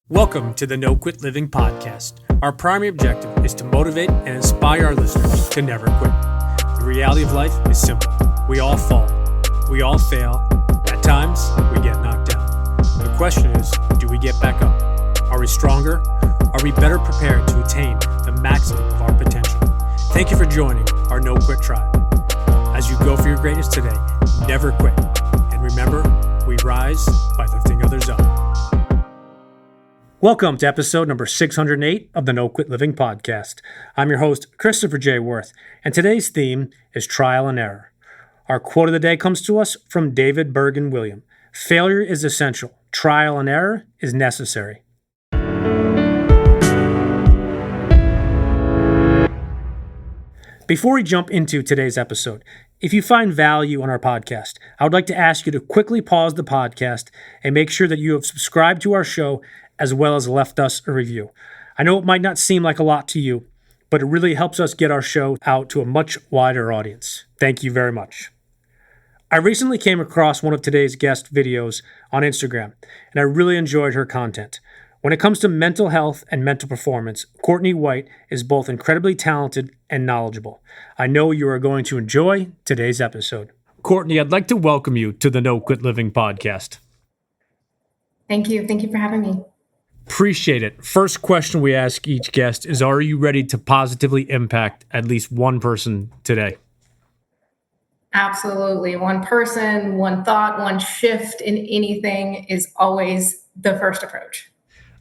Welcome to the No Quit Living podcast. Our primary objective is to motivate and inspire our listeners to never quit. The reality of life is simple. We all fall. We all fail. At times, we get knocked down. The question is, do we get back up? Are we stronger? Are we better prepared to attain the maximum of our potential? Thank you for joining our No Quit tribe. As you go for your greatness today, never quit. And remember, we rise by lifting others up. Welcome to episode number 608 of the No Quit Living podcast. I'm your host, Christopher J. Worth, and today's theme is trial and error. Our quote of the day comes to us from David Bergen William. Failure is essential. Trial and error is necessary. Before we jump into today's episode, if you find value on our podcast, I would like to ask you to quickly pause the podcast and make sure that you have subscribed to our show as well as left us a review. I know it might not seem like a lot to you, but it really helps us get our show out to a much wider audience. Thank you very much. I recently came across one of today's guest videos on Instagram, and I really enjoyed her content. When it comes to mental health and mental performance, Cortnee White is both incredibly talented and knowledgeable. I know you are going to enjoy today's episode. Courtney, I'd like to welcome you to the No Quit Living podcast. Thank you. Thank you for having me. Appreciate it. First question we ask each guest is, are you ready to positively impact at least one person today? Absolutely. One person, one thought, one shift in anything is always the first approach.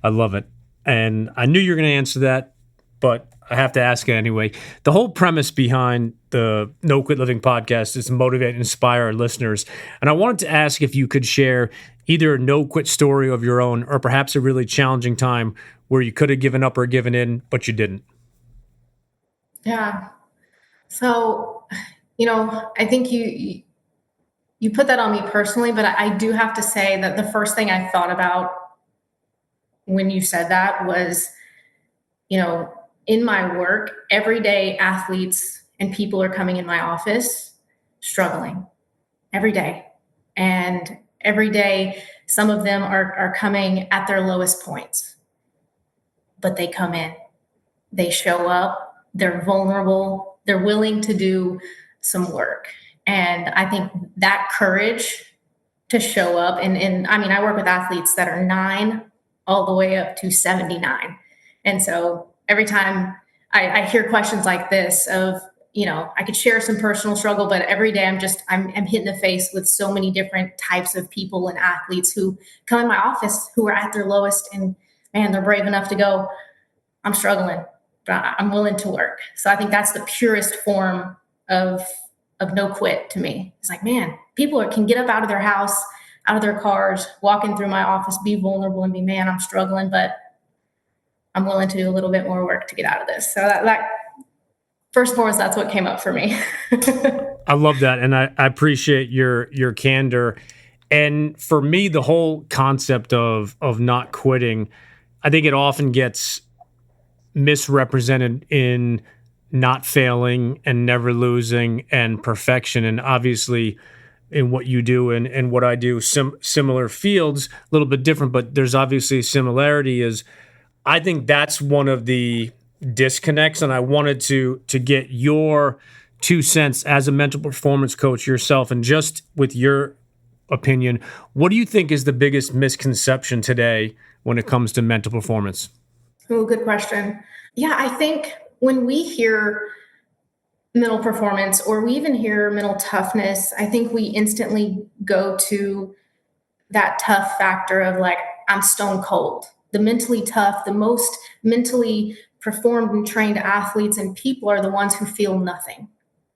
I love it. And I knew you were going to answer that, but I have to ask it anyway. The whole premise behind the No Quit Living podcast is to motivate and inspire our listeners. And I wanted to ask if you could share either a no-quit story of your own or perhaps a really challenging time where you could have given up or given in, but you didn't. Yeah. So, I think you put that on me personally, but I do have to say that the first thing I thought about when you said that was, in my work, everyday athletes and people are coming in my office struggling every day. And every day, some of them are coming at their lowest points, but they come in, they show up, they're vulnerable, they're willing to do some work. And I think that courage to show up, and I work with athletes that are 9 all the way up to 79. And so every time I hear questions like this of, I could share some personal struggle, but every day I'm hit in the face with so many different types of people and athletes who come in my office who are at their lowest, and man, they're brave enough to go, I'm struggling, but I'm willing to work. So I think that's the purest form of no quit to me. It's like, man, people can get up out of their house, out of their cars, walk in through my office, be vulnerable and be, man, I'm struggling, but I'm willing to do a little bit more work to get out of this. So that first and foremost, that's what came up for me. I love that. And I appreciate your candor. And for me, the whole concept of not quitting, I think it often gets misrepresented in not failing and never losing and perfection. And obviously in what you do and what I do, similar fields, a little bit different, but there's obviously similarity. Is I think that's one of the disconnects, and I wanted to get your 2 cents as a mental performance coach yourself, and just with your opinion, what do you think is the biggest misconception today when it comes to mental performance? Oh, good question. Yeah, I think when we hear mental performance, or we even hear mental toughness, I think we instantly go to that tough factor of like, I'm stone cold. The mentally tough, the most mentally performed and trained athletes and people are the ones who feel nothing,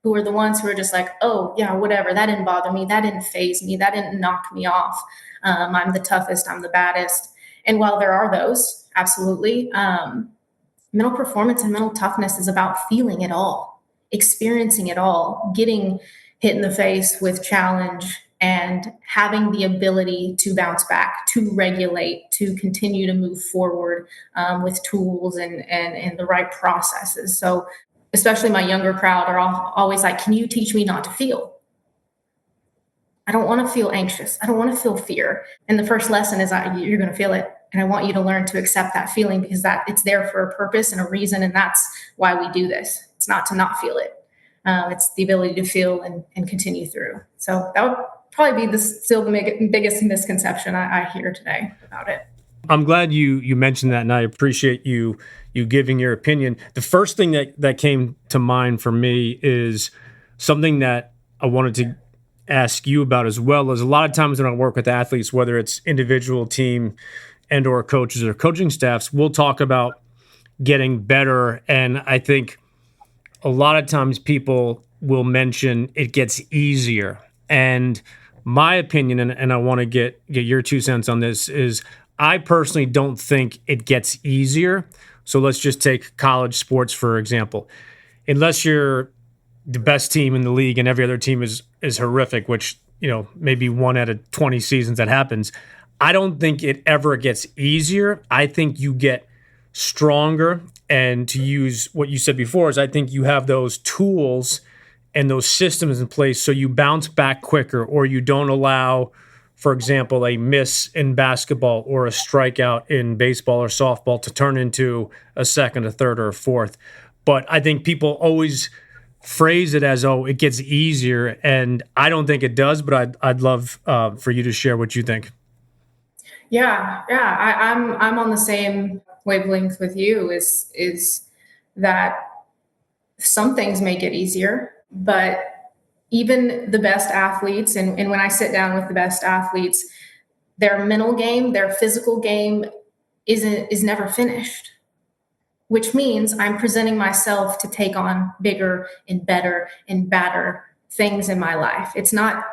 who are the ones who are just like, oh yeah, whatever, that didn't bother me, that didn't faze me, that didn't knock me off. I'm the toughest, I'm the baddest. And while there are those, absolutely, mental performance and mental toughness is about feeling it all, experiencing it all, getting hit in the face with challenge, and having the ability to bounce back, to regulate, to continue to move forward with tools and the right processes. So especially my younger crowd are always like, can you teach me not to feel? I don't want to feel anxious. I don't want to feel fear. And the first lesson is you're going to feel it. And I want you to learn to accept that feeling, because that it's there for a purpose and a reason. And that's why we do this. It's not to not feel it. It's the ability to feel and continue through. So that would probably be still the biggest misconception I hear today about it. I'm glad you mentioned that, and I appreciate you giving your opinion. The first thing that came to mind for me is something that I wanted to ask you about as well. As a lot of times when I work with athletes, whether it's individual, team, and or coaches or coaching staffs, we'll talk about getting better. And I think a lot of times people will mention it gets easier. And my opinion, and I want to get your 2 cents on this, is I personally don't think it gets easier. So let's just take college sports, for example. Unless you're the best team in the league and every other team is horrific, which, maybe 1 out of 20 seasons that happens, I don't think it ever gets easier. I think you get stronger. And to use what you said before, is I think you have those tools and those systems in place so you bounce back quicker, or you don't allow, for example, a miss in basketball or a strikeout in baseball or softball to turn into a second, a third, or a fourth. But I think people always phrase it as, oh, it gets easier. And I don't think it does, but I'd love for you to share what you think. Yeah. I'm on the same wavelength with you, is that some things make it easier, but even the best athletes, and when I sit down with the best athletes, their mental game, their physical game is never finished, which means I'm presenting myself to take on bigger and better and badder things in my life. It's not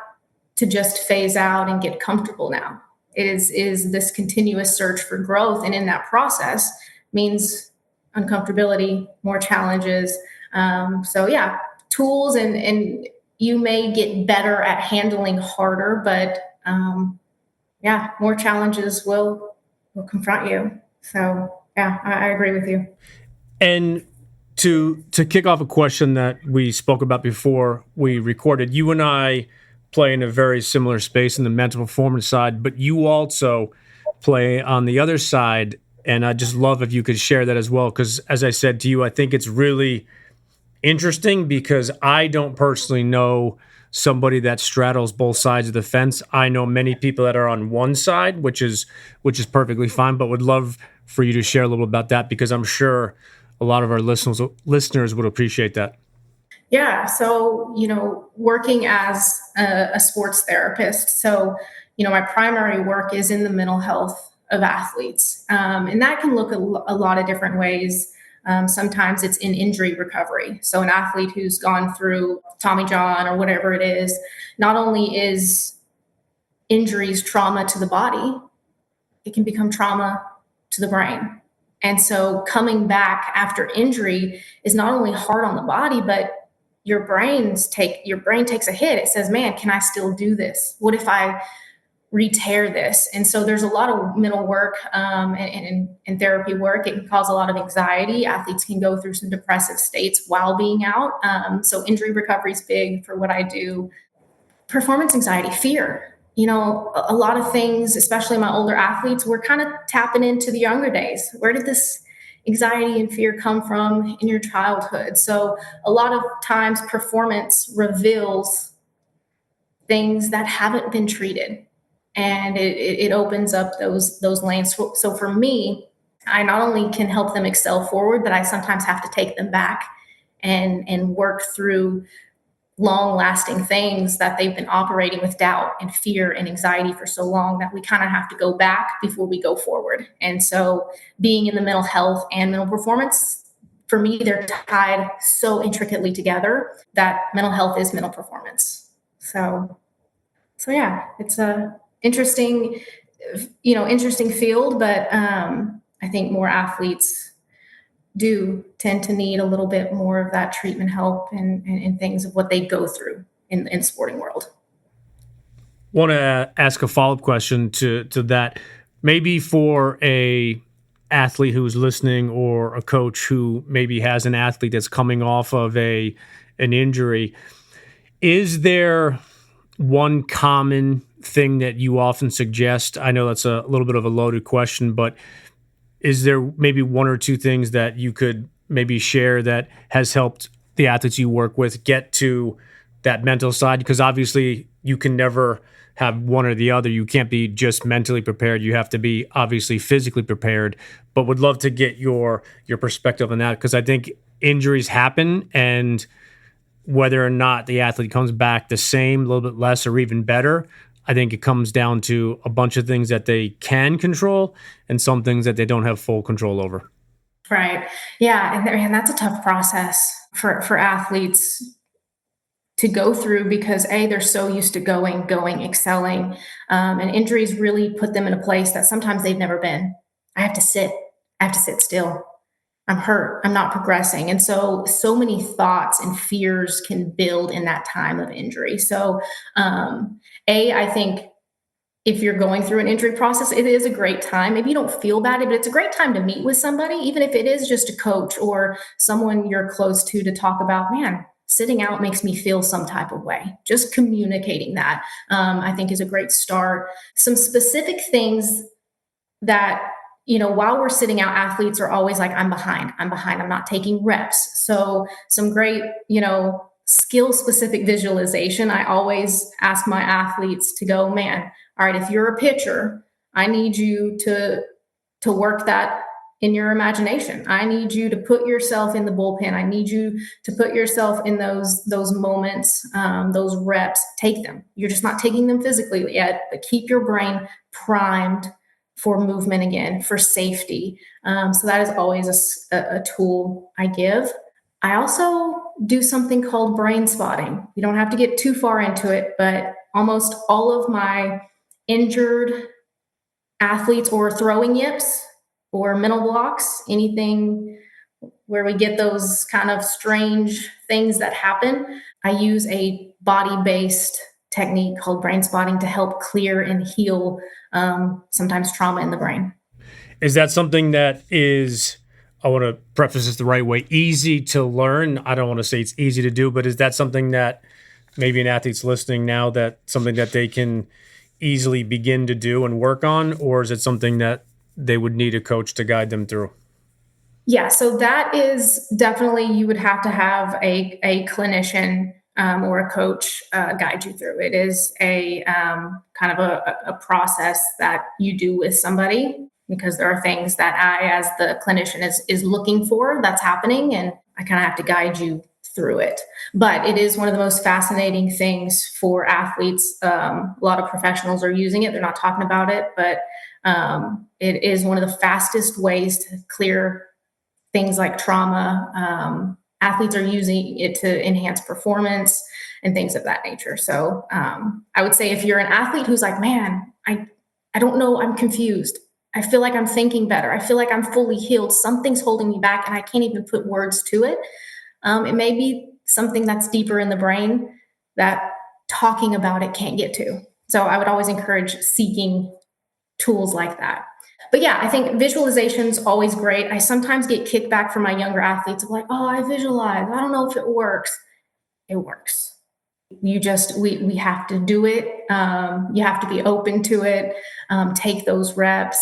to just phase out and get comfortable now. It is this continuous search for growth. And in that process means uncomfortability, more challenges. So yeah, tools, and you may get better at handling harder, but more challenges will confront you. So yeah, I agree with you. And to kick off a question that we spoke about before we recorded, you and I play in a very similar space in the mental performance side, but you also play on the other side. And I just love if you could share that as well, because as I said to you, I think it's really interesting because I don't personally know somebody that straddles both sides of the fence. I know many people that are on one side, which is perfectly fine, but would love for you to share a little about that, because I'm sure a lot of our listeners would appreciate that. Yeah. So, working as a sports therapist. So, my primary work is in the mental health of athletes. And that can look a lot of different ways. Sometimes it's in injury recovery. So an athlete who's gone through Tommy John or whatever it is, not only is injuries trauma to the body, it can become trauma to the brain. And so coming back after injury is not only hard on the body, but your brain takes a hit. It says, man, can I still do this? What if I re-tear this? And so there's a lot of mental work and therapy work. It can cause a lot of anxiety. Athletes can go through some depressive states while being out. So injury recovery is big for what I do. Performance anxiety, fear. A lot of things, especially my older athletes, we're kind of tapping into the younger days. Where did this anxiety and fear come from in your childhood? So a lot of times performance reveals things that haven't been treated. And it opens up those lanes. So for me, I not only can help them excel forward, but I sometimes have to take them back and work through long-lasting things that they've been operating with doubt and fear and anxiety for so long that we kind of have to go back before we go forward. And so being in the mental health and mental performance, for me, they're tied so intricately together that mental health is mental performance. So yeah, it's a interesting field, but I think more athletes do tend to need a little bit more of that treatment help and things of what they go through in sporting world. Want to ask a follow-up question to that. Maybe for a athlete who's listening, or a coach who maybe has an athlete that's coming off of an injury, is there one common thing that you often suggest? I know that's a little bit of a loaded question, but is there maybe one or two things that you could maybe share that has helped the athletes you work with get to that mental side? Because obviously you can never have one or the other. You can't be just mentally prepared. You have to be obviously physically prepared, but would love to get your perspective on that, because I think injuries happen, and whether or not the athlete comes back the same, a little bit less, or even better, I think it comes down to a bunch of things that they can control and some things that they don't have full control over. Right. Yeah. And that's a tough process for athletes to go through, because they're so used to going, excelling. And injuries really put them in a place that sometimes they've never been. I have to sit still. I'm hurt. I'm not progressing. And so many thoughts and fears can build in that time of injury. So, I think if you're going through an injury process, it is a great time. Maybe you don't feel bad, but it's a great time to meet with somebody, even if it is just a coach or someone you're close to talk about, man, sitting out makes me feel some type of way. Just communicating that, I think, is a great start. Some specific things that, while we're sitting out, athletes are always like, I'm behind, I'm not taking reps. So some great, skill specific visualization. I always ask my athletes to go, man, all right, if you're a pitcher, I need you to work that in your imagination. I need you to put yourself in the bullpen. I need you to put yourself in those moments, those reps. Take them. You're just not taking them physically yet, but keep your brain primed for movement again, for safety. So that is always a tool I give. I also do something called brain spotting. You don't have to get too far into it, but almost all of my injured athletes or throwing yips or mental blocks, anything where we get those kind of strange things that happen, I use a body-based technique called brain spotting to help clear and heal sometimes trauma in the brain. Is that something that is, I want to preface this the right way, easy to learn? I don't want to say it's easy to do, but is that something that maybe an athlete's listening now, that something that they can easily begin to do and work on? Or is it something that they would need a coach to guide them through? Yeah, so that is definitely, you would have to have a clinician or a coach guide you through. It is a kind of a process that you do with somebody, because there are things that I, as the clinician, is looking for that's happening, and I kind of have to guide you through it. But it is one of the most fascinating things for athletes. A lot of professionals are using it. They're not talking about it, but it is one of the fastest ways to clear things like trauma. Athletes are using it to enhance performance and things of that nature. So I would say, if you're an athlete who's like, man, I don't know, I'm confused, I feel like I'm thinking better, I feel like I'm fully healed, something's holding me back and I can't even put words to it. It may be something that's deeper in the brain that talking about it can't get to. So I would always encourage seeking tools like that. But yeah, I think visualization's always great. I sometimes get kickback from my younger athletes of like, oh, I visualize, I don't know if it works. It works. We have to do it. You have to be open to it. Take those reps.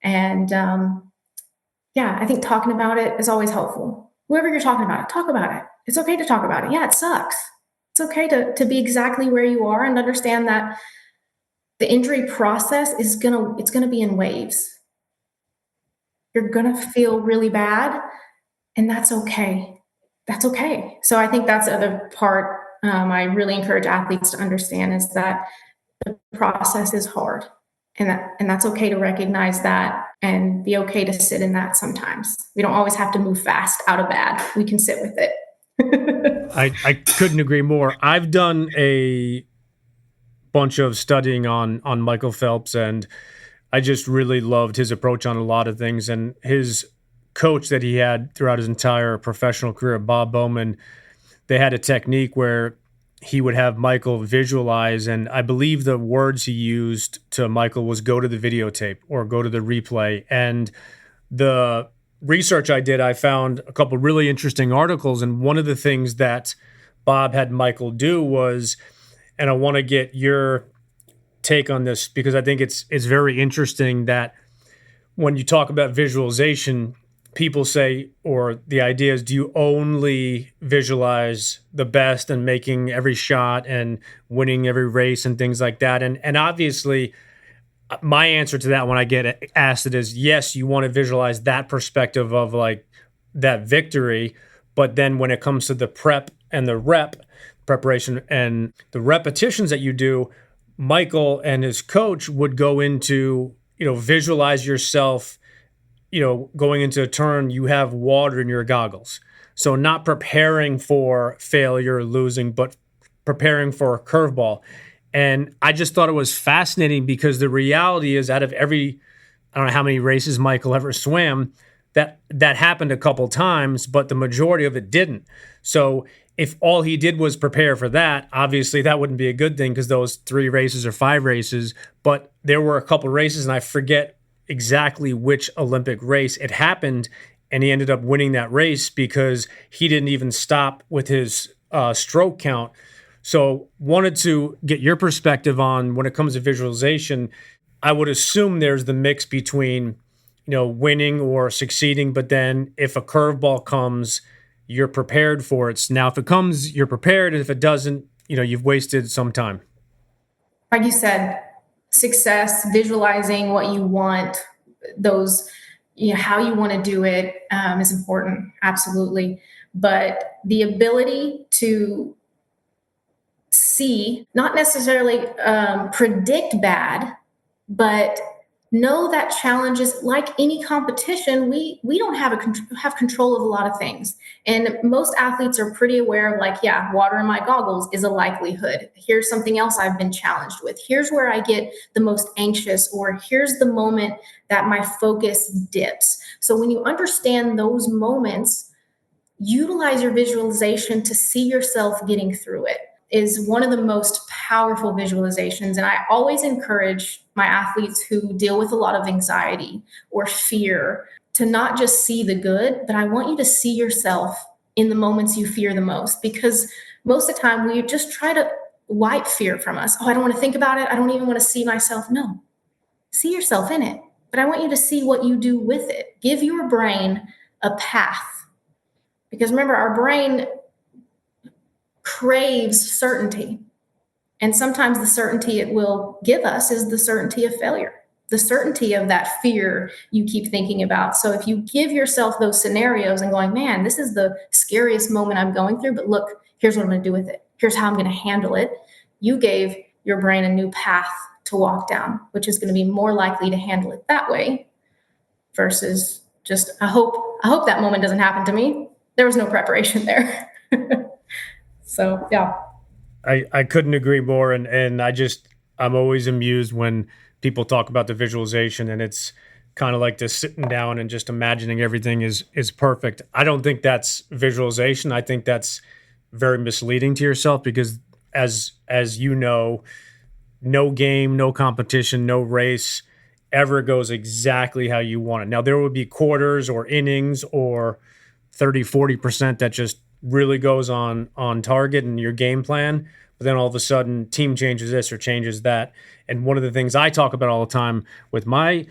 And I think talking about it is always helpful. Whoever you're talking about, talk about it. It's okay to talk about it. Yeah, it sucks. It's okay to be exactly where you are and understand that the injury process it's gonna be in waves. You're gonna feel really bad, and that's okay. That's okay. So I think that's the other part I really encourage athletes to understand, is that the process is hard, and that's okay to recognize that and be okay to sit in that sometimes. We don't always have to move fast out of bad. We can sit with it. I couldn't agree more. I've done a bunch of studying on Michael Phelps, and I just really loved his approach on a lot of things. And his coach that he had throughout his entire professional career, Bob Bowman, they had a technique where he would have Michael visualize, and I believe the words he used to Michael was go to the videotape or go to the replay. And the research I did, I found a couple really interesting articles, and one of the things that Bob had Michael do was, and I want to get your take on this, because I think it's very interesting that when you talk about visualization, people say, or the idea is, do you only visualize the best and making every shot and winning every race and things like that? And obviously, my answer to that when I get asked it is yes, you want to visualize that perspective of like that victory. But then when it comes to the prep and the preparation and the repetitions that you do, Michael and his coach would go into, visualize yourself, going into a turn, you have water in your goggles. So not preparing for failure or losing, but preparing for a curveball. And I just thought it was fascinating because the reality is, out of every, I don't know how many races Michael ever swam, that happened a couple times, but the majority of it didn't. So if all he did was prepare for that, obviously that wouldn't be a good thing because those 3 races or 5 races, but there were a couple races, and I forget exactly which Olympic race it happened, and he ended up winning that race because he didn't even stop with his stroke count. So wanted to get your perspective on when it comes to visualization. I would assume there's the mix between, winning or succeeding, but then if a curveball comes, you're prepared for it. Now, if it comes, you're prepared. And if it doesn't, you've wasted some time. Like you said, success, visualizing what you want, those, how you want to do it is important. Absolutely. But the ability to see, not necessarily predict bad, but know that challenges, like any competition, we don't have control of a lot of things. And most athletes are pretty aware of like, yeah, water in my goggles is a likelihood. Here's something else I've been challenged with. Here's where I get the most anxious, or here's the moment that my focus dips. So when you understand those moments, utilize your visualization to see yourself getting through it. Is one of the most powerful visualizations. And I always encourage my athletes who deal with a lot of anxiety or fear to not just see the good, but I want you to see yourself in the moments you fear the most, because most of the time we just try to wipe fear from us. Oh, I don't want to think about it. I don't even want to see myself. No, see yourself in it. But I want you to see what you do with it. Give your brain a path. Because remember, our brain craves certainty. And sometimes the certainty it will give us is the certainty of failure, the certainty of that fear you keep thinking about. So if you give yourself those scenarios and going, man, this is the scariest moment I'm going through, but look, here's what I'm going to do with it. Here's how I'm going to handle it. You gave your brain a new path to walk down, which is going to be more likely to handle it that way versus just, I hope that moment doesn't happen to me. There was no preparation there. So, yeah. I couldn't agree more. And I'm always amused when people talk about the visualization, and it's kind of like this sitting down and just imagining everything is perfect. I don't think that's visualization. I think that's very misleading to yourself because as you know, no game, no competition, no race ever goes exactly how you want it. Now, there would be quarters or innings or 30, 40% that just really goes on target and your game plan, but then all of a sudden team changes this or changes that. And one of the things I talk about all the time with my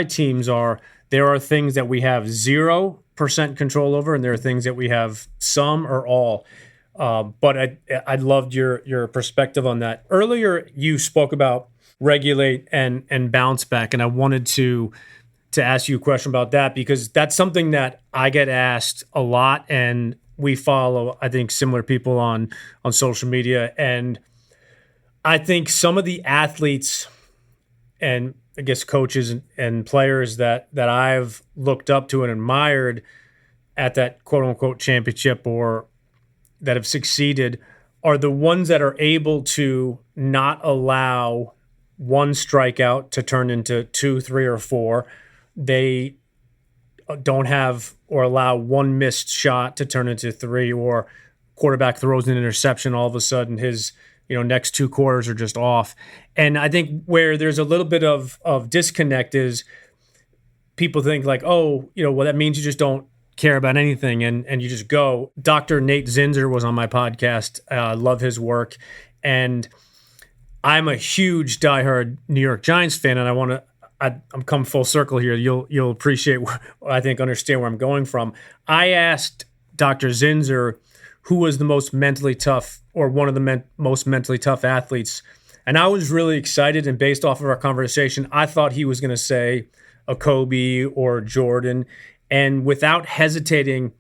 teams are there are things that we have 0% control over, and there are things that we have some or all. But I loved your perspective on that. Earlier, you spoke about regulate and bounce back, and I wanted to ask you a question about that because that's something that I get asked a lot, and we follow, I think, similar people on social media. And I think some of the athletes and I guess coaches and players that I've looked up to and admired at that quote unquote championship or that have succeeded are the ones that are able to not allow one strikeout to turn into 2, 3, or 4. They don't have or allow one missed shot to turn into 3, or quarterback throws an interception. All of a sudden his, next 2 quarters are just off. And I think where there's a little bit of disconnect is people think like, oh, well, that means you just don't care about anything and you just go. Dr. Nate Zinzer was on my podcast. I love his work. And I'm a huge diehard New York Giants fan, and I'm come full circle here. You'll appreciate, I think, understand where I'm going from. I asked Dr. Zinzer who was the most mentally tough, or one of the most mentally tough athletes, and I was really excited. And based off of our conversation, I thought he was going to say a Kobe or Jordan, and without hesitating,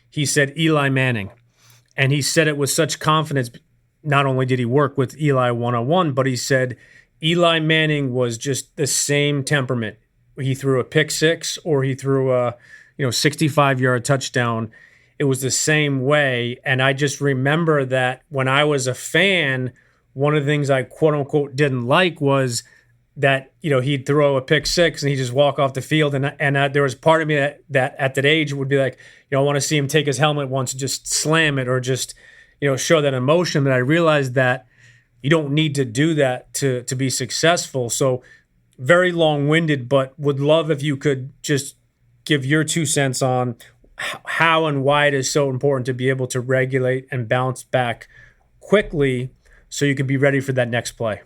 he said Eli Manning, and he said it with such confidence. Not only did he work with Eli one-on-one, but he said Eli Manning was just the same temperament. He threw a pick six or he threw a 65-yard touchdown. It was the same way. And I just remember that when I was a fan, one of the things I quote unquote didn't like was that he'd throw a pick six and he'd just walk off the field. And there was part of me that at that age would be like, I want to see him take his helmet once and just slam it or just show that emotion. But I realized that you don't need to do that to be successful. So very long-winded, but would love if you could just give your 2 cents on how and why it is so important to be able to regulate and bounce back quickly so you can be ready for that next play.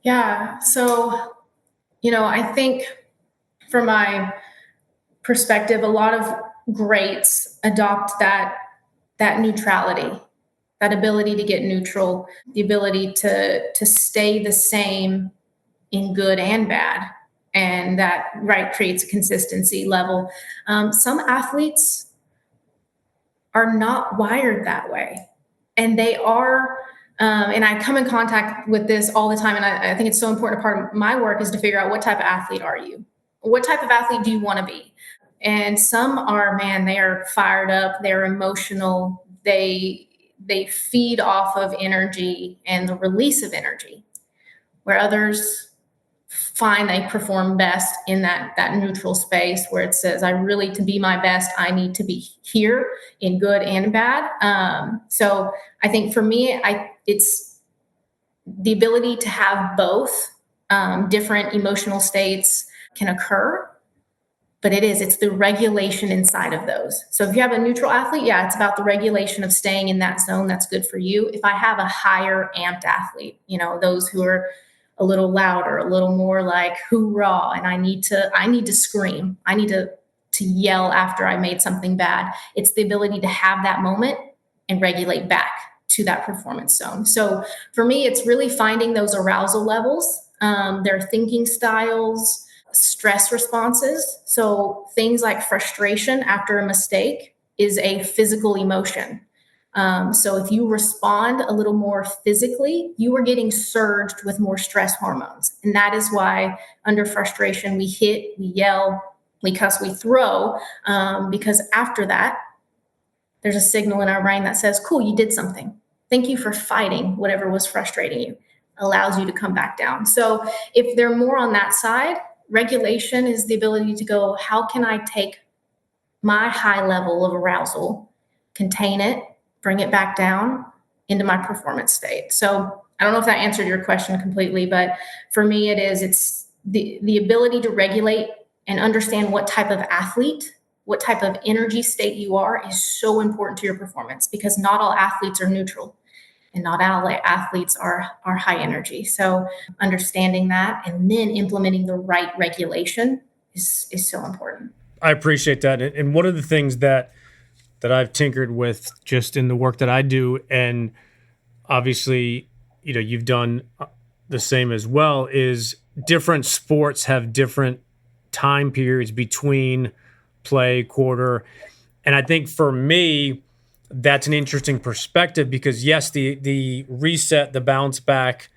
Yeah. So, I think from my perspective, a lot of greats adopt that neutrality, that ability to get neutral, the ability to stay the same in good and bad. And that creates a consistency level. Some athletes are not wired that way. And they are, and I come in contact with this all the time. And I think it's so important. A part of my work is to figure out what type of athlete are you? What type of athlete do you want to be? And some are, they are fired up. They're emotional. They feed off of energy and the release of energy, where others find they perform best in that neutral space where it says, to be my best, I need to be here in good and bad. So I think for me, it's the ability to have both. Different emotional states can occur, but it's the regulation inside of those. So if you have a neutral athlete, it's about the regulation of staying in that zone. That's good for you. If I have a higher amped athlete, those who are a little louder, a little more like hoorah, and I need to scream. I need to yell after I made something bad. It's the ability to have that moment and regulate back to that performance zone. So for me, it's really finding those arousal levels, their thinking styles, stress responses. So things like frustration after a mistake is a physical emotion. So if you respond a little more physically, you are getting surged with more stress hormones. And that is why under frustration, we hit, we yell, we cuss, we throw, because after that, there's a signal in our brain that says, cool, you did something. Thank you for fighting whatever was frustrating you. Allows you to come back down. So if they're more on that side, regulation is the ability to go, how can I take my high level of arousal, contain it, bring it back down into my performance state. So I don't know if that answered your question completely, but for me, it's the ability to regulate and understand what type of athlete, what type of energy state you are is so important to your performance, because not all athletes are neutral and not all athletes are high energy. So understanding that and then implementing the right regulation is so important. I appreciate that. And one of the things that I've tinkered with just in the work that I do, and obviously, you've done the same as well, is different sports have different time periods between play, quarter. And I think for me, that's an interesting perspective because yes, the reset, the bounce back,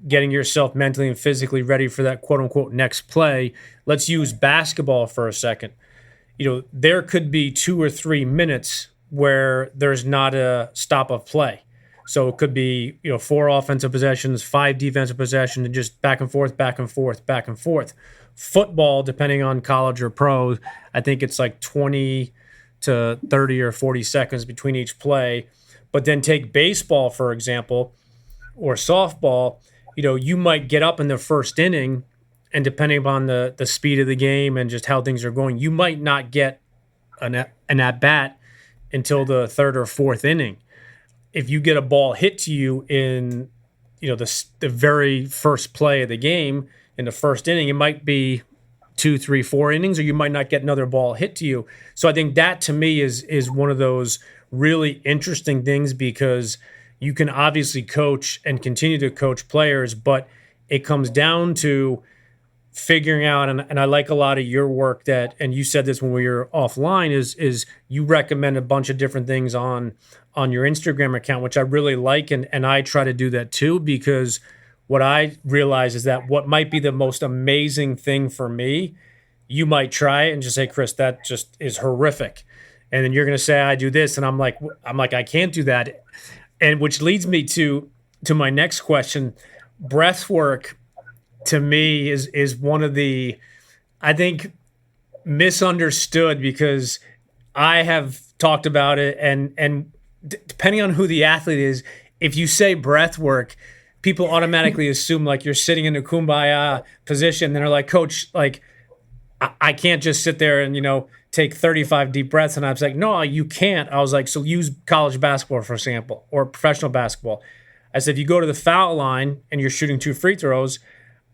getting yourself mentally and physically ready for that quote unquote next play. Let's use basketball for a second. There could be 2 or 3 minutes where there's not a stop of play. So it could be, 4 offensive possessions, 5 defensive possessions, and just back and forth, back and forth, back and forth. Football, depending on college or pro, I think it's like 20 to 30 or 40 seconds between each play. But then take baseball, for example, or softball, you might get up in the first inning, and depending upon the speed of the game and just how things are going, you might not get an at-bat until the 3rd or 4th inning. If you get a ball hit to you in, the very first play of the game in the first inning, it might be 2, 3, 4 innings, or you might not get another ball hit to you. So I think that to me is one of those really interesting things, because you can obviously coach and continue to coach players, but it comes down to figuring out, and I like a lot of your work that, and you said this when we were offline, is you recommend a bunch of different things on your Instagram account, which I really like, and I try to do that too, because what I realize is that what might be the most amazing thing for me, you might try it and just say, Chris, that just is horrific. And then you're going to say, I do this. And I'm like, I can't do that. And which leads me to my next question. Breath work to me is one of the, I think, misunderstood, because I have talked about it, and depending on who the athlete is, if you say breath work, people automatically assume like you're sitting in a kumbaya position, and they're like, Coach, like I can't just sit there and take 35 deep breaths. And I was like, no, you can't. I was like, so use college basketball, for example, or professional basketball. I said, if you go to the foul line and you're shooting 2 free throws,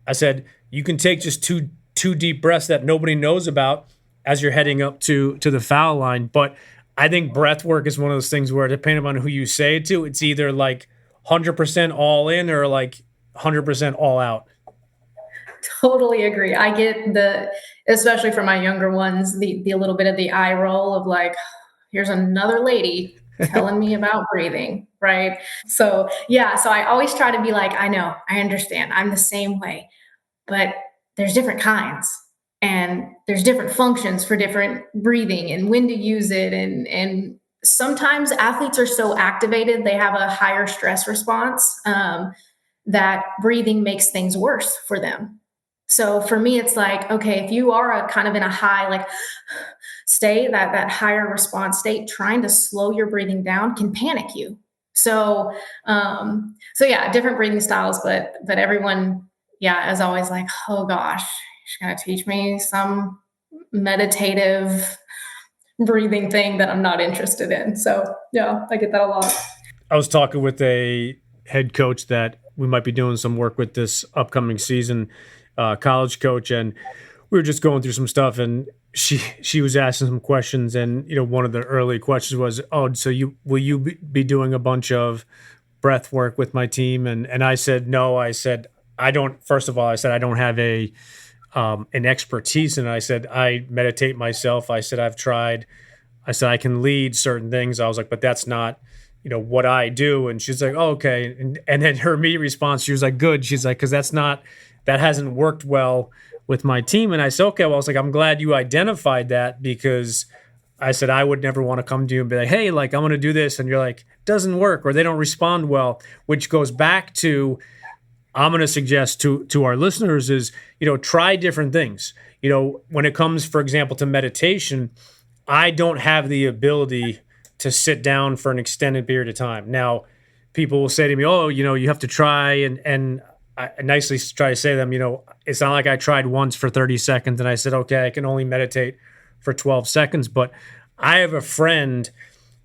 I said, you can take just two deep breaths that nobody knows about as you're heading up to the foul line. But I think breath work is one of those things where, depending on who you say it to, it's either like 100% all in or like 100% all out. Totally agree. I get especially for my younger ones, the little bit of the eye roll of like, here's another lady telling me about breathing, right? So yeah, so I always try to be like, I know, I understand, I'm the same way, but there's different kinds, and there's different functions for different breathing and when to use it. And sometimes athletes are so activated, they have a higher stress response, that breathing makes things worse for them. So for me, it's like, okay, if you are a kind of in a high, like state, that higher response state, trying to slow your breathing down can panic you. So, so yeah, different breathing styles, but everyone, yeah, is always like, oh gosh, she's gonna teach me some meditative breathing thing that I'm not interested in. So yeah, I get that a lot. I was talking with a head coach that we might be doing some work with this upcoming season, college coach, and we were just going through some stuff, and she was asking some questions, and one of the early questions was, oh, so will you be doing a bunch of breath work with my team? And I said no. I said I don't. First of all, I said I don't have an expertise, and I said I meditate myself. I said I've tried. I said I can lead certain things. I was like, but that's not what I do. And she's like, oh, okay. And then her immediate response, she was like, good. She's like, because that hasn't worked well with my team. And I said, okay, well, I was like, I'm glad you identified that, because I said, I would never want to come to you and be like, hey, like, I'm going to do this. And you're like, doesn't work, or they don't respond well, which goes back to, I'm going to suggest to our listeners is, try different things. When it comes, for example, to meditation, I don't have the ability to sit down for an extended period of time. Now, people will say to me, oh, you have to try, and I nicely try to say to them, it's not like I tried once for 30 seconds and I said, okay, I can only meditate for 12 seconds. But I have a friend,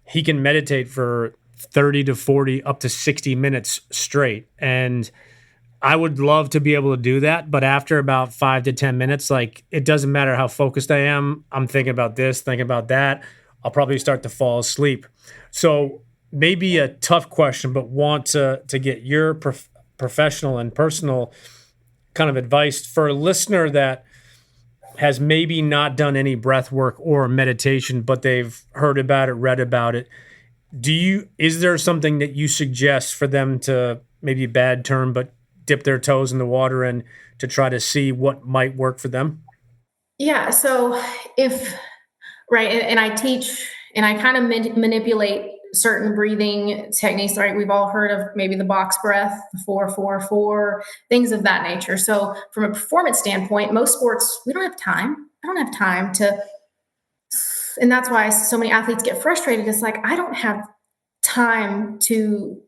he can meditate for 30 to 40, up to 60 minutes straight. And I would love to be able to do that. But after about 5 to 10 minutes, like, it doesn't matter how focused I am. I'm thinking about this, thinking about that. I'll probably start to fall asleep. So maybe a tough question, but want to get your professional and personal kind of advice for a listener that has maybe not done any breath work or meditation, but they've heard about it, read about it. Is there something that you suggest for them to, maybe a bad term, but dip their toes in the water and to try to see what might work for them? Yeah. So right. And I teach, and I kind of manipulate certain breathing techniques, right? We've all heard of maybe the box breath, the 4-4-4, things of that nature. So from a performance standpoint, most sports, we don't have time. I don't have time to, and that's why so many athletes get frustrated. It's like, I don't have time to,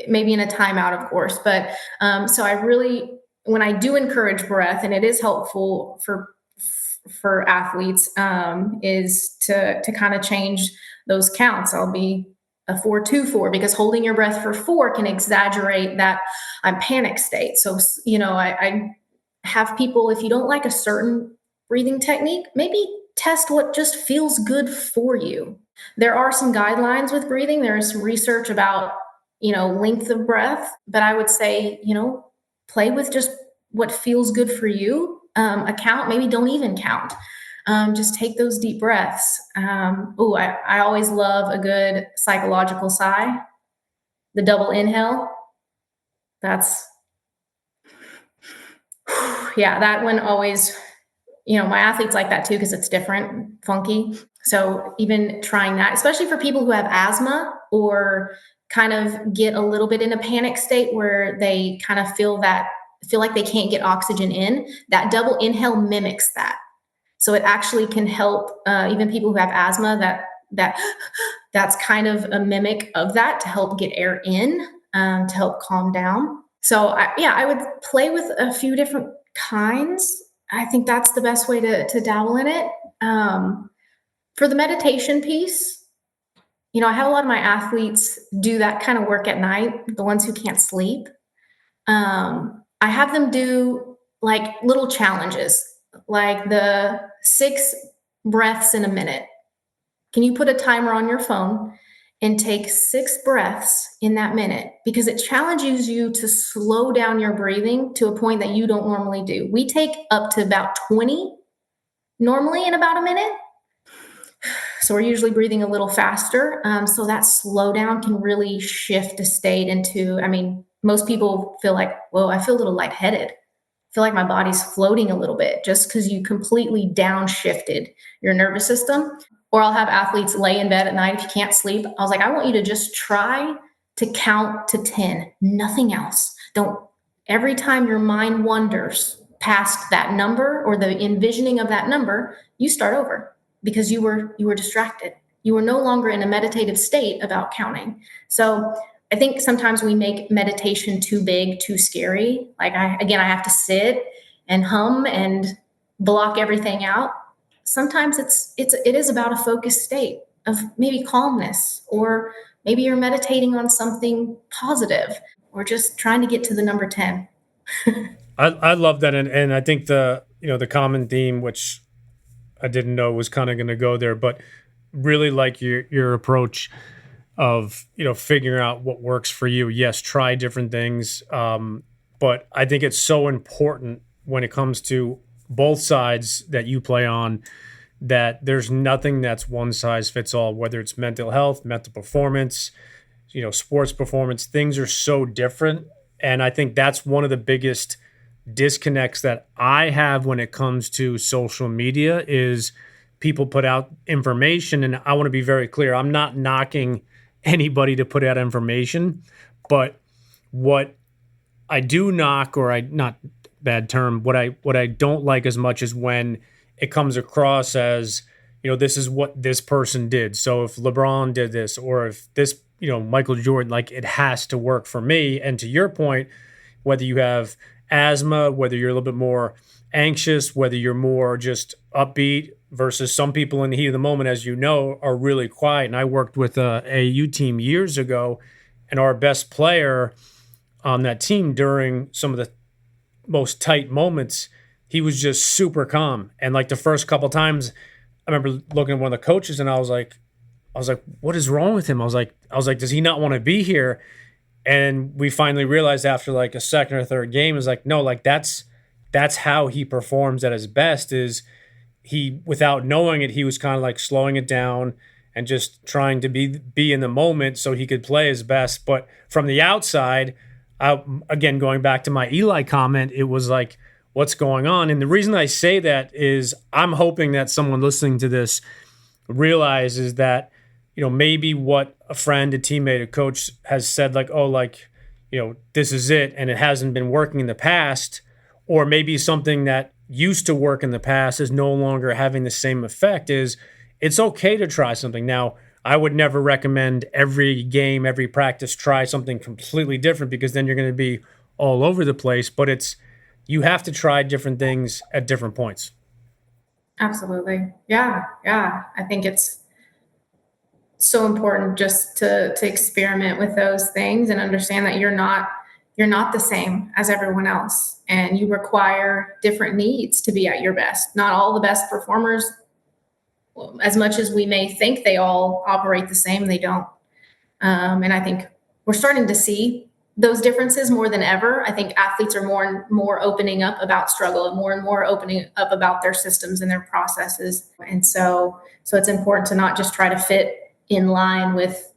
maybe in a timeout, of course, but so I really, when I do encourage breath, and it is helpful for athletes, is to kind of change those counts. I'll be a 4-2-4, because holding your breath for 4 can exaggerate that I'm panic state. So, I have people, if you don't like a certain breathing technique, maybe test what just feels good for you. There are some guidelines with breathing. There is some research about, length of breath, but I would say, play with just what feels good for you. A count, maybe don't even count. Just take those deep breaths. I always love a good psychological sigh. The double inhale. That's, yeah, that one always, my athletes like that too, because it's different, funky. So even trying that, especially for people who have asthma or kind of get a little bit in a panic state where they kind of feel like they can't get oxygen in, that double inhale mimics that. So it actually can help even people who have asthma. That's kind of a mimic of that to help get air in, to help calm down. So I would play with a few different kinds. I think that's the best way to dabble in it. For the meditation piece, I have a lot of my athletes do that kind of work at night, the ones who can't sleep. I have them do like little challenges, like the 6 breaths in a minute. Can you put a timer on your phone and take 6 breaths in that minute? Because it challenges you to slow down your breathing to a point that you don't normally do. We take up to about 20 normally in about a minute. So we're usually breathing a little faster. So that slowdown can really shift a state into, most people feel like, whoa, I feel a little lightheaded. I feel like my body's floating a little bit just because you completely downshifted your nervous system. Or I'll have athletes lay in bed at night if you can't sleep. I was like, I want you to just try to count to 10, nothing else. Every time your mind wanders past that number or the envisioning of that number, you start over because you were distracted. You were no longer in a meditative state about counting. So I think sometimes we make meditation too big, too scary. Like I have to sit and hum and block everything out. Sometimes it is about a focused state of maybe calmness, or maybe you're meditating on something positive, or just trying to get to the number 10. I love that, and I think the common theme, which I didn't know was kind of going to go there, but really like your approach of figuring out what works for you. Yes, try different things, but I think it's so important when it comes to both sides that you play on, that there's nothing that's one size fits all, whether it's mental health, mental performance, sports performance. Things are so different. And I think that's one of the biggest disconnects that I have when it comes to social media is people put out information. And I want to be very clear. I'm not knocking anybody to put out information, but what I do knock, not bad term, what I don't like as much is when it comes across as, this is what this person did. So if LeBron did this, or if this, Michael Jordan, like it has to work for me. And to your point, whether you have asthma, whether you're a little bit more anxious, whether you're more just upbeat versus some people in the heat of the moment, as you know, are really quiet. And I worked with a AAU team years ago, and our best player on that team during some of the most tight moments, he was just super calm. And like the first couple times, I remember looking at one of the coaches and I was like, what is wrong with him? I was like, does he not want to be here? And we finally realized after like a second or third game, is like, no, like that's how he performs at his best. Is he, without knowing it, he was kind of like slowing it down and just trying to be in the moment so he could play his best. But from the outside, again, going back to my Eli comment, it was like, what's going on? And the reason I say that is I'm hoping that someone listening to this realizes that, maybe what a friend, a teammate, a coach has said, like, oh, like, this is it, and it hasn't been working in the past, or maybe something that used to work in the past is no longer having the same effect, is it's okay to try something. Now, I would never recommend every game, every practice, try something completely different, because then you're going to be all over the place. But you have to try different things at different points. Absolutely. Yeah. I think it's so important just to experiment with those things and understand that you're not the same as everyone else, and you require different needs to be at your best. Not all the best performers, as much as we may think they all operate the same, they don't. And I think we're starting to see those differences more than ever. I think athletes are more and more opening up about struggle and more opening up about their systems and their processes. And so it's important to not just try to fit in line with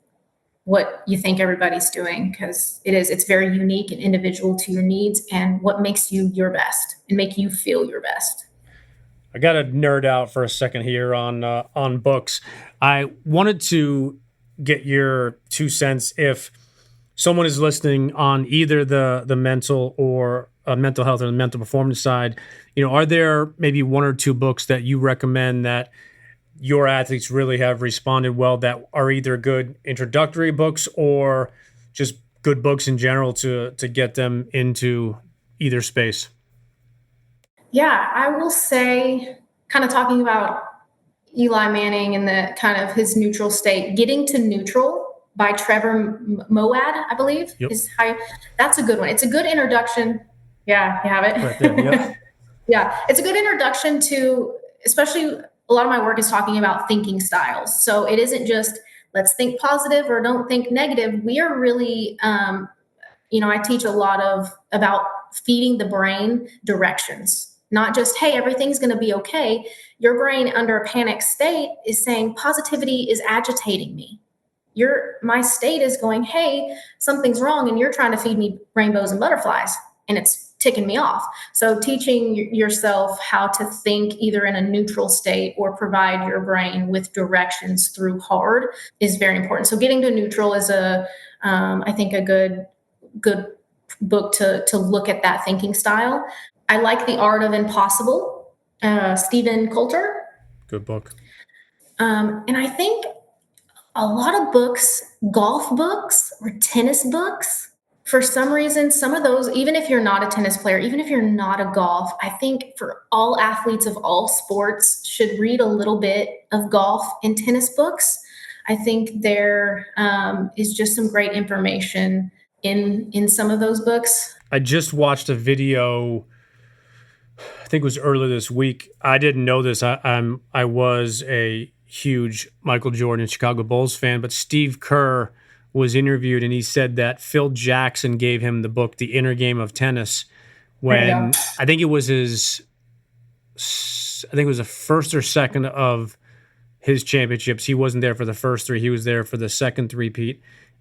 what you think everybody's doing, because it's very unique and individual to your needs and what makes you your best and make you feel your best. I got to nerd out for a second here on books. I wanted to get your 2 cents if someone is listening on either the mental or mental health or the mental performance side. Are there maybe 1 or 2 books that you recommend that your athletes really have responded well, that are either good introductory books or just good books in general to get them into either space? Yeah, I will say, kind of talking about Eli Manning and the kind of his neutral state, Getting to Neutral by Trevor Moawad, I believe. Yep. That's a good one. It's a good introduction. Yeah, you have it. Right there, yep. Yeah, it's a good introduction to, especially a lot of my work is talking about thinking styles. So it isn't just let's think positive or don't think negative. We are really, I teach a lot about feeding the brain directions, not just, hey, everything's going to be okay. Your brain under a panic state is saying positivity is agitating me. My state is going, hey, something's wrong, and you're trying to feed me rainbows and butterflies, and it's ticking me off. So teaching yourself how to think either in a neutral state or provide your brain with directions through hard is very important. So Getting to Neutral is I think a good book to look at that thinking style. I like The Art of Impossible, Stephen Coulter. Good book. And I think a lot of books, golf books or tennis books, for some reason, some of those, even if you're not a tennis player, even if you're not a golf, I think for all athletes of all sports should read a little bit of golf and tennis books. I think there is just some great information in some of those books. I just watched a video, I think it was earlier this week. I didn't know this. I was a huge Michael Jordan Chicago Bulls fan, but Steve Kerr was interviewed, and he said that Phil Jackson gave him the book, The Inner Game of Tennis, when I think it was the first or second of his championships. He wasn't there for the first 3. He was there for the second three-peat.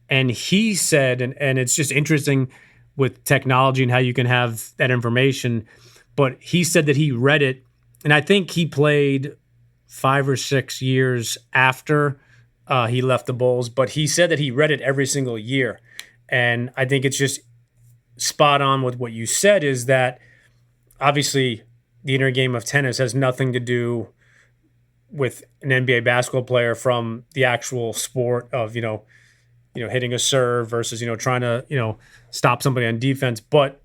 And he said, and it's just interesting with technology and how you can have that information, but he said that he read it, and I think he played 5 or 6 years after he left the Bulls, but he said that he read it every single year. And I think it's just spot on with what you said, is that obviously the inner game of tennis has nothing to do with an NBA basketball player from the actual sport of, hitting a serve versus, trying to, stop somebody on defense. But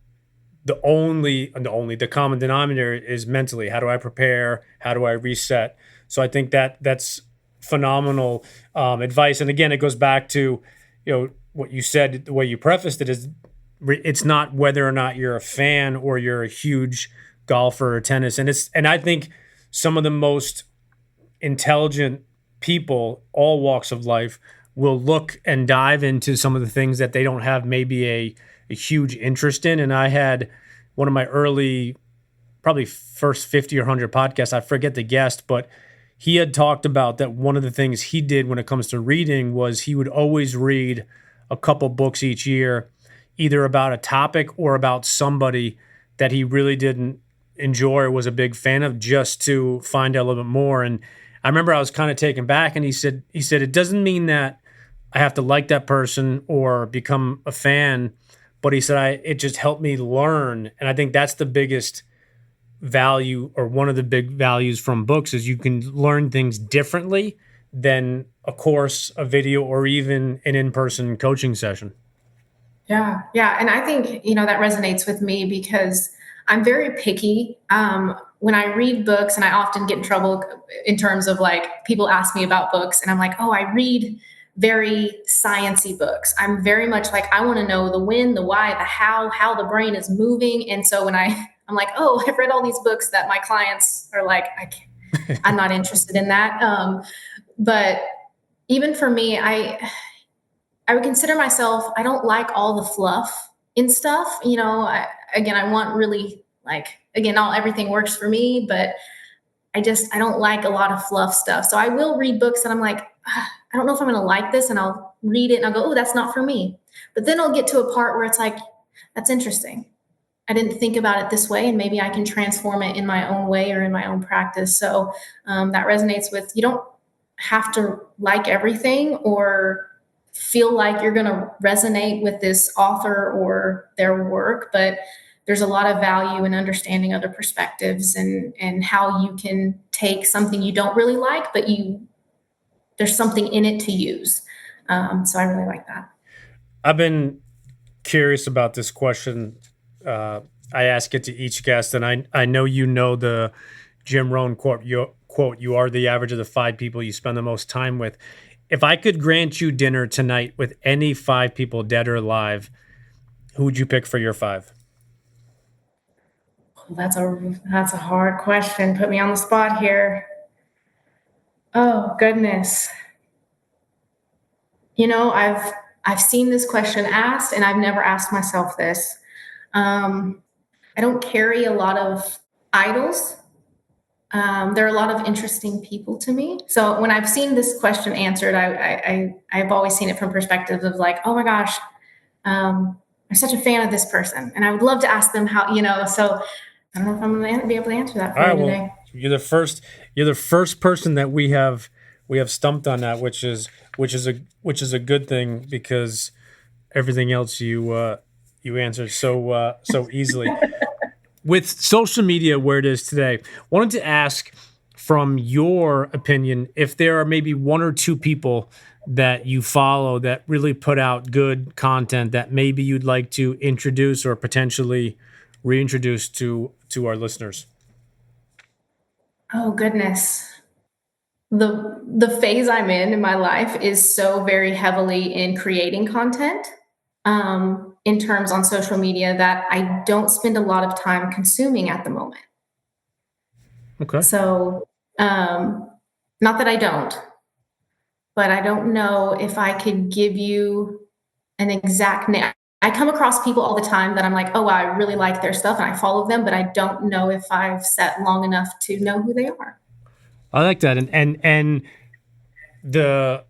the common denominator is mentally. How do I prepare? How do I reset? So I think that's phenomenal advice. And again, it goes back to, what you said, the way you prefaced it is it's not whether or not you're a fan or you're a huge golfer or tennis. And I think some of the most intelligent people, all walks of life, will look and dive into some of the things that they don't have maybe a huge interest in. And I had one of my early, probably first 50 or 100 podcasts, I forget the guest, but he had talked about that one of the things he did when it comes to reading was he would always read a couple books each year, either about a topic or about somebody that he really didn't enjoy or was a big fan of, just to find out a little bit more. And I remember I was kind of taken back, and he said, it doesn't mean that I have to like that person or become a fan, but he said, it just helped me learn. And I think that's the biggest value, or one of the big values from books, is you can learn things differently than a course, a video, or even an in-person coaching session. Yeah. And I think, that resonates with me because I'm very picky. When I read books, and I often get in trouble in terms of like people ask me about books, and I'm like, oh, I read very sciencey books. I'm very much like, I want to know the when, the why, the how the brain is moving. And so when I'm like, oh, I've read all these books that my clients are like, I'm not interested in that. But even for me, I would consider myself, I don't like all the fluff in stuff. I want really not everything works for me, but I don't like a lot of fluff stuff. So I will read books and I'm like, I don't know if I'm going to like this, and I'll read it and I'll go, oh, that's not for me. But then I'll get to a part where it's like, that's interesting. I didn't think about it this way, and maybe I can transform it in my own way or in my own practice. So that resonates with, you don't have to like everything or feel like you're going to resonate with this author or their work, but there's a lot of value in understanding other perspectives and how you can take something you don't really like, but there's something in it to use. So I really like that. I've been curious about this question. I ask it to each guest, and I know the Jim Rohn quote, you are the average of the 5 people you spend the most time with. If I could grant you dinner tonight with any 5 people, dead or alive, who would you pick for your 5? That's a hard question. Put me on the spot here. Oh, goodness. I've seen this question asked, and I've never asked myself this. I don't carry a lot of idols. There are a lot of interesting people to me. So when I've seen this question answered, I've always seen it from perspectives of like, oh my gosh, I'm such a fan of this person, and I would love to ask them how. So I don't know if I'm going to be able to answer that for you today. Well, you're the first person that we have stumped on that, which is a good thing, because everything else you answered so easily. With social media where it is today, wanted to ask, from your opinion, if there are maybe 1 or 2 people that you follow that really put out good content that maybe you'd like to introduce or potentially reintroduce to our listeners. Oh, goodness. The phase I'm in my life is so very heavily in creating content. In terms on social media, that I don't spend a lot of time consuming at the moment. Okay. So, not that I don't, but I don't know if I could give you an exact name. I come across people all the time that I'm like, oh, wow, I really like their stuff and I follow them, but I don't know if I've sat long enough to know who they are. I like that. And the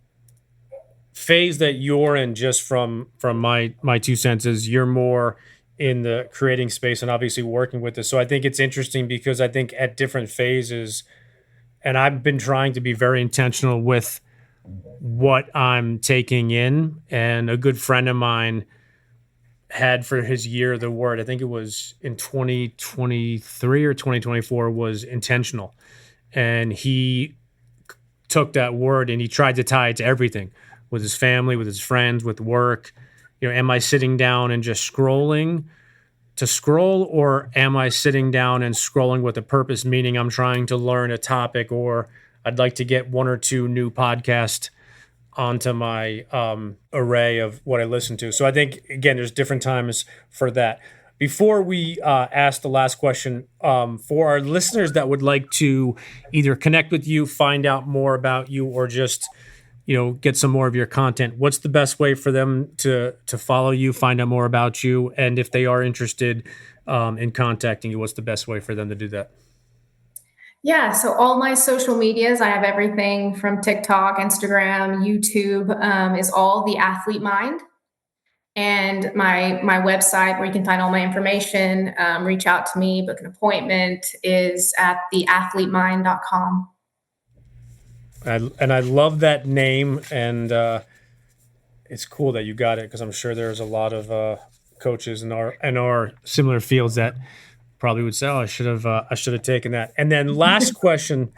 phase that you're in, just from my 2 senses, you're more in the creating space and obviously working with this. So I think it's interesting, because I think at different phases, and I've been trying to be very intentional with what I'm taking in, and a good friend of mine had for his year the word, I think it was in 2023 or 2024, was intentional. And he took that word and he tried to tie it to everything, with his family, with his friends, with work. Am I sitting down and just scrolling to scroll, or am I sitting down and scrolling with a purpose, meaning I'm trying to learn a topic, or I'd like to get 1 or 2 new podcasts onto my array of what I listen to. So I think, again, there's different times for that. Before we ask the last question, for our listeners that would like to either connect with you, find out more about you, or just get some more of your content, what's the best way for them to follow you, find out more about you, and if they are interested in contacting you, what's the best way for them to do that? Yeah, so all my social medias, I have everything from TikTok, Instagram, YouTube, is all The Athlete Mind. And my website, where you can find all my information, reach out to me, book an appointment, is at theathletemind.com. And I love that name, and it's cool that you got it, because I'm sure there's a lot of coaches in our similar fields that probably would say, "Oh, I should have taken that." And then last question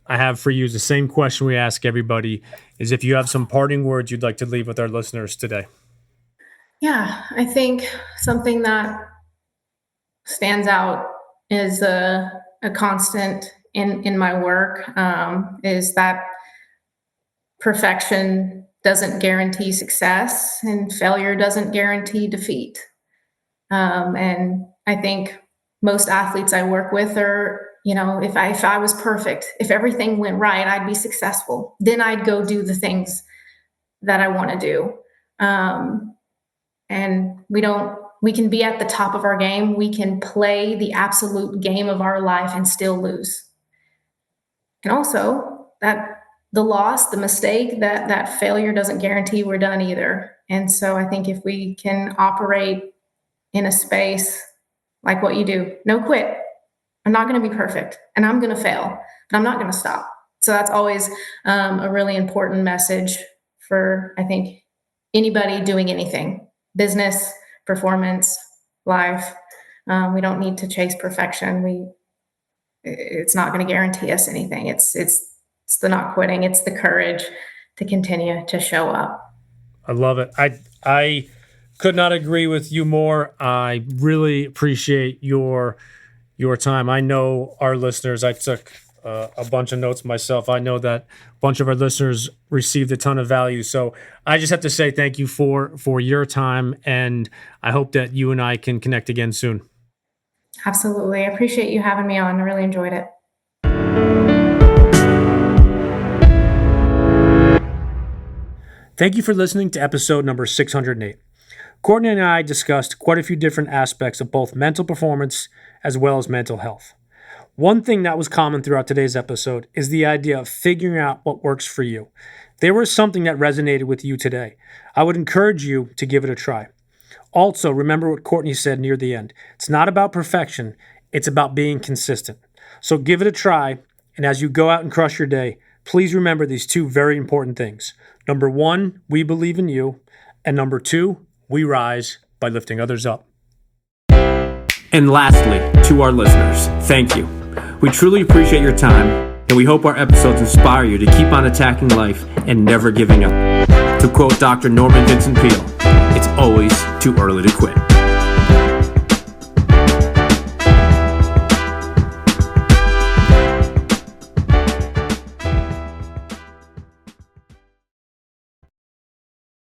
I have for you is the same question we ask everybody: is if you have some parting words you'd like to leave with our listeners today. Yeah, I think something that stands out as a constant in my work, is that perfection doesn't guarantee success and failure doesn't guarantee defeat. And I think most athletes I work with are, if I was perfect, if everything went right, I'd be successful. Then I'd go do the things that I want to do. And we can be at the top of our game. We can play the absolute game of our life and still lose. And also that the loss, the mistake, that failure doesn't guarantee we're done either. And so I think if we can operate in a space like what you do, no quit. I'm not going to be perfect and I'm going to fail, but I'm not going to stop. So that's always a really important message for, I think, anybody doing anything, business, performance, life. We don't need to chase perfection. It's not going to guarantee us anything. It's the not quitting. It's the courage to continue to show up. I love it. I could not agree with you more. I really appreciate your time. I know our listeners, I took a bunch of notes myself. I know that a bunch of our listeners received a ton of value. So I just have to say thank you for your time, and I hope that you and I can connect again soon. Absolutely. I appreciate you having me on. I really enjoyed it. Thank you for listening to episode number 608. Courtney and I discussed quite a few different aspects of both mental performance as well as mental health. One thing that was common throughout today's episode is the idea of figuring out what works for you. If there was something that resonated with you today, I would encourage you to give it a try. Also, remember what Courtney said near the end. It's not about perfection, it's about being consistent. So give it a try, and as you go out and crush your day, please remember these two very important things. Number one, we believe in you. And number two, we rise by lifting others up. And lastly, to our listeners, thank you. We truly appreciate your time, and we hope our episodes inspire you to keep on attacking life and never giving up. To quote Dr. Norman Vincent Peale, it's always too early to quit.